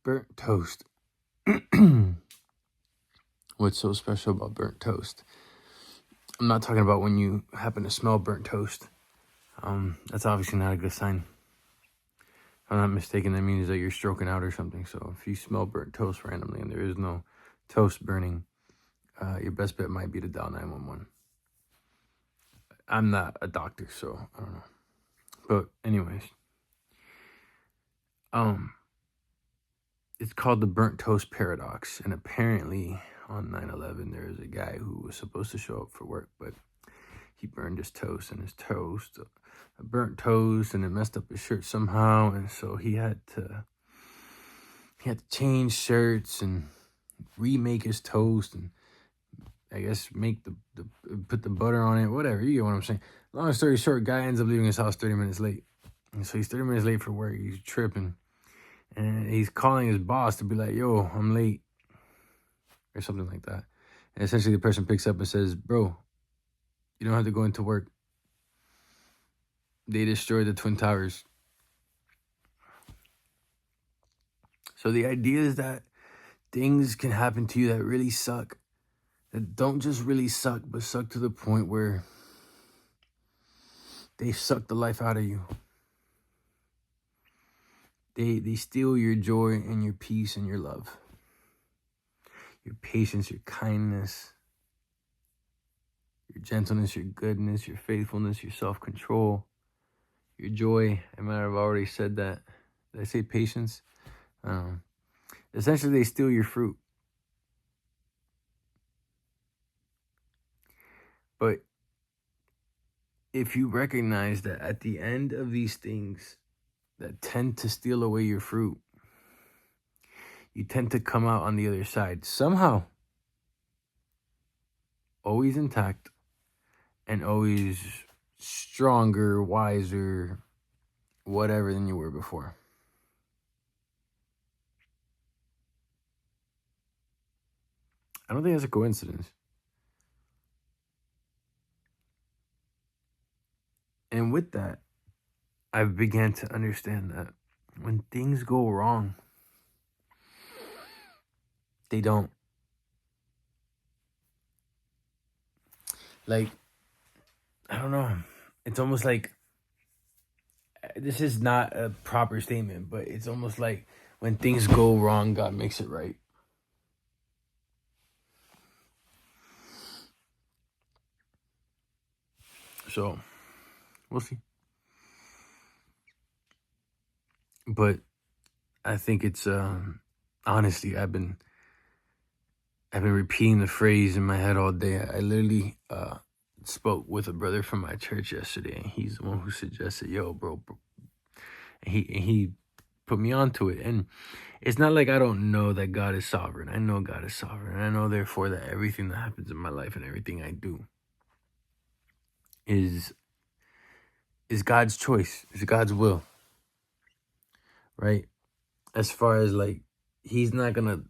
Burnt toast. What's so special about burnt toast? I'm not talking about when you happen to smell burnt toast. That's obviously not a good sign. If I'm not mistaken, that means that you're stroking out or something. So if you smell burnt toast randomly and there is no toast burning, your best bet might be to dial 911. I'm not a doctor, so I don't know. But anyways, it's called the burnt toast paradox, and apparently on 9/11 there was a guy who was supposed to show up for work, but he burned his toast, and his toast, a burnt toast, and it messed up his shirt somehow, and so he had to change shirts and remake his toast, and I guess make put the butter on it, whatever. You get what I'm saying. Long story short, guy ends up leaving his house 30 minutes late, and so he's 30 minutes late for work. He's tripping, and he's calling his boss to be like, "Yo, I'm late," or something like that. And essentially, the person picks up and says, "Bro, you don't have to go into work. They destroyed the Twin Towers." So the idea is that things can happen to you that really suck. That don't just really suck, but suck to the point where they suck the life out of you. They steal your joy and your peace and your love. Your patience, your kindness, your gentleness, your goodness, your faithfulness, your self-control, your joy. I might have already said that. Did I say patience? Essentially, they steal your fruit. But if you recognize that at the end of these things that tend to steal away your fruit, you tend to come out on the other side somehow, always intact and always stronger, wiser, whatever than you were before. I don't think that's a coincidence. And with that, I've began to understand that when things go wrong, they don't. Like, I don't know. It's almost like, this is not a proper statement, but it's almost like when things go wrong, God makes it right. So, we'll see. But I think it's, honestly, I've been repeating the phrase in my head all day. I literally spoke with a brother from my church yesterday, and he's the one who suggested, "Yo, bro." And he put me onto it. And it's not like I don't know that God is sovereign. I know God is sovereign. I know, therefore, that everything that happens in my life and everything I do is God's choice. It's God's will. Right? As far as like, he's not gonna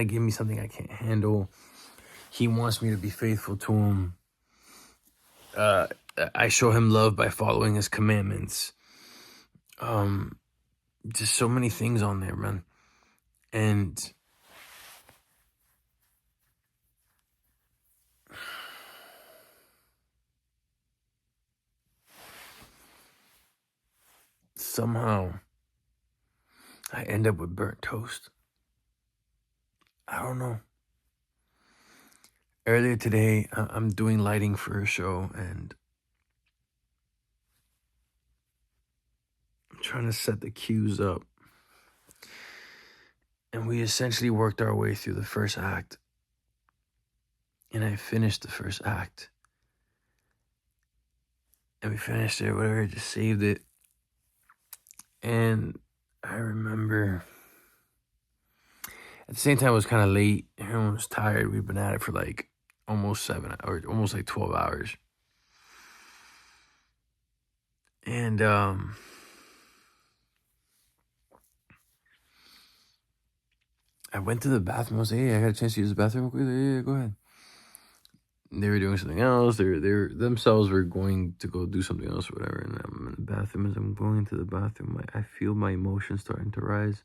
give me something I can't handle. He wants me to be faithful to him. I show him love by following his commandments. Just so many things on there, man. And somehow I end up with burnt toast. I don't know. Earlier today, I'm doing lighting for a show, and I'm trying to set the cues up. And we essentially worked our way through the first act. And I finished the first act. And we finished it, whatever, just saved it. And I remember, at the same time, it was kind of late. Everyone was tired. We've been at it for like almost 7 hours, almost like 12 hours. And I went to the bathroom. I was like, "Hey, I got a chance to use the bathroom real quick." Yeah, go ahead. They were doing something else. They themselves were going to go do something else or whatever. And I'm in the bathroom. As I'm going to the bathroom, I feel my emotions starting to rise.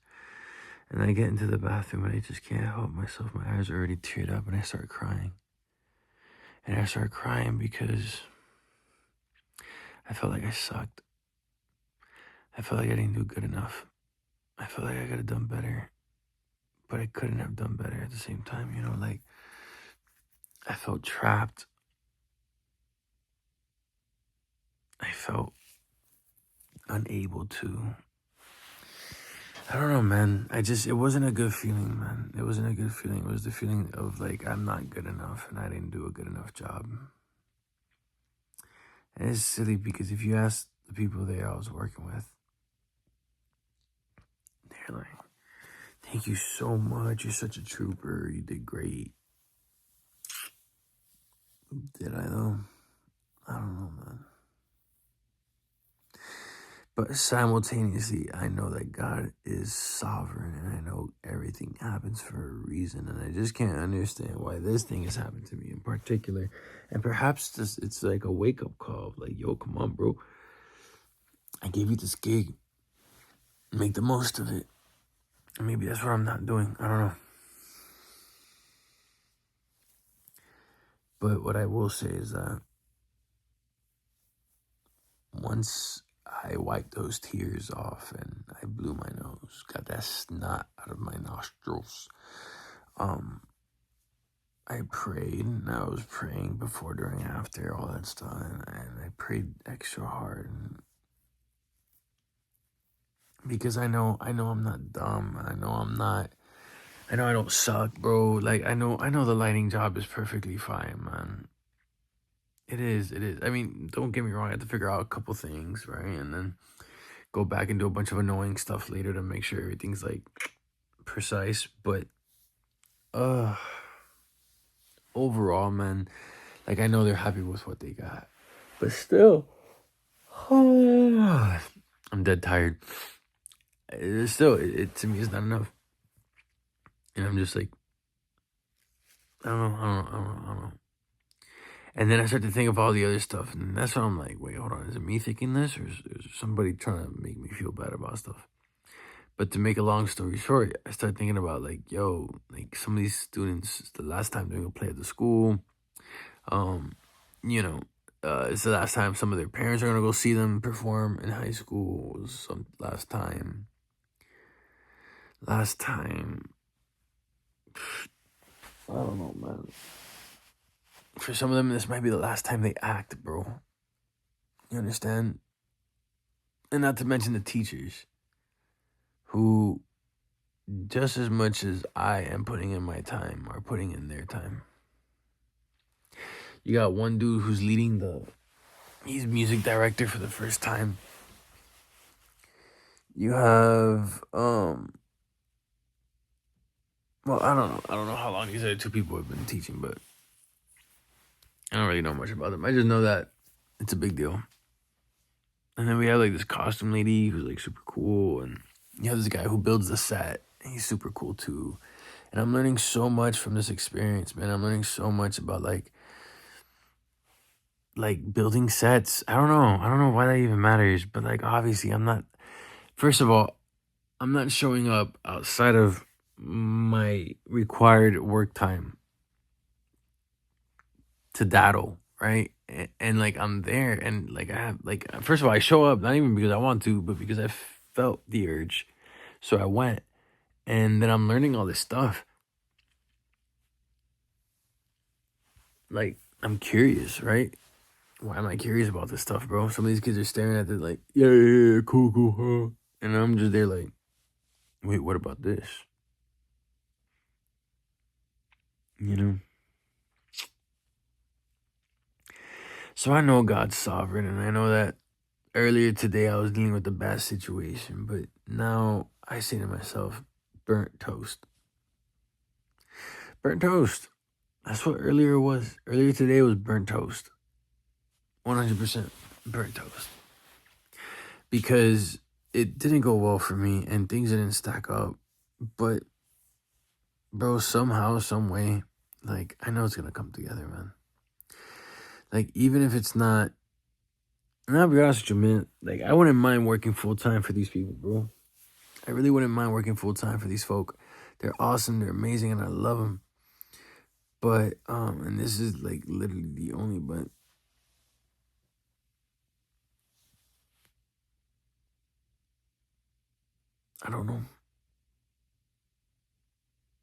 And I get into the bathroom and I just can't help myself. My eyes are already teared up and I start crying. And I start crying because I felt like I sucked. I felt like I didn't do good enough. I felt like I could have done better, but I couldn't have done better at the same time. You know, like I felt trapped. I felt unable to. I don't know, man. It wasn't a good feeling, man. It wasn't a good feeling. It was the feeling of like, I'm not good enough and I didn't do a good enough job. And it's silly because if you ask the people there I was working with, they're like, thank you so much. You're such a trooper. You did great. Did I though? I don't know, man. But simultaneously, I know that God is sovereign and I know everything happens for a reason. And I just can't understand why this thing has happened to me in particular. And perhaps it's like a wake up call. Like, yo, come on, bro. I gave you this gig. Make the most of it. And maybe that's what I'm not doing. I don't know. But what I will say is that once I wiped those tears off and I blew my nose, got that snot out of my nostrils, I prayed, and I was praying before, during, after, all that stuff, and I prayed extra hard, because I know I'm not dumb. I know I don't suck, bro. Like, I know the lighting job is perfectly fine, man. It is. I mean, don't get me wrong, I have to figure out a couple things, right? And then go back and do a bunch of annoying stuff later to make sure everything's, like, precise, but, overall, man, like, I know they're happy with what they got. But still, I'm dead tired. Still, it to me is not enough. And I'm just like, I don't know. And then I start to think of all the other stuff. And that's when I'm like, wait, hold on. Is it me thinking this? Or is somebody trying to make me feel bad about stuff? But to make a long story short, I start thinking about, like, yo, like, some of these students, it's the last time they're going to play at the school. You know, it's the last time some of their parents are going to go see them perform in high school. Last time, I don't know, man. For some of them, this might be the last time they act, bro. You understand? And not to mention the teachers, who, just as much as I am putting in my time, are putting in their time. You got one dude who's he's music director for the first time. You have, well, I don't know how long these other two people have been teaching, but I don't really know much about them. I just know that it's a big deal. And then we have, like, this costume lady who's, like, super cool, and you have this guy who builds the set, and he's super cool too. And I'm learning so much from this experience, man. I'm learning so much about, like building sets. I don't know why that even matters, but, like, obviously first of all, I'm not showing up outside of my required work time to daddle, right? And like, I'm there, and, like, I have, like, first of all, I show up not even because I want to, but because I felt the urge. So I went, and then I'm learning all this stuff. Like, I'm curious, right? Why am I curious about this stuff, bro? Some of these kids are staring at it like, yeah, cool, huh? And I'm just there like, wait, what about this? You know? So I know God's sovereign, and I know that earlier today I was dealing with a bad situation, but now I say to myself, burnt toast. Burnt toast. That's what earlier was. Earlier today was burnt toast. 100% burnt toast. Because it didn't go well for me and things didn't stack up. But, bro, somehow, some way, like, I know it's going to come together, man. Like, even if it's not, and I'll be honest with you, man, like, I wouldn't mind working full time for these people, bro. I really wouldn't mind working full time for these folk. They're awesome. They're amazing, and I love them. But and this is like literally the only, but I don't know.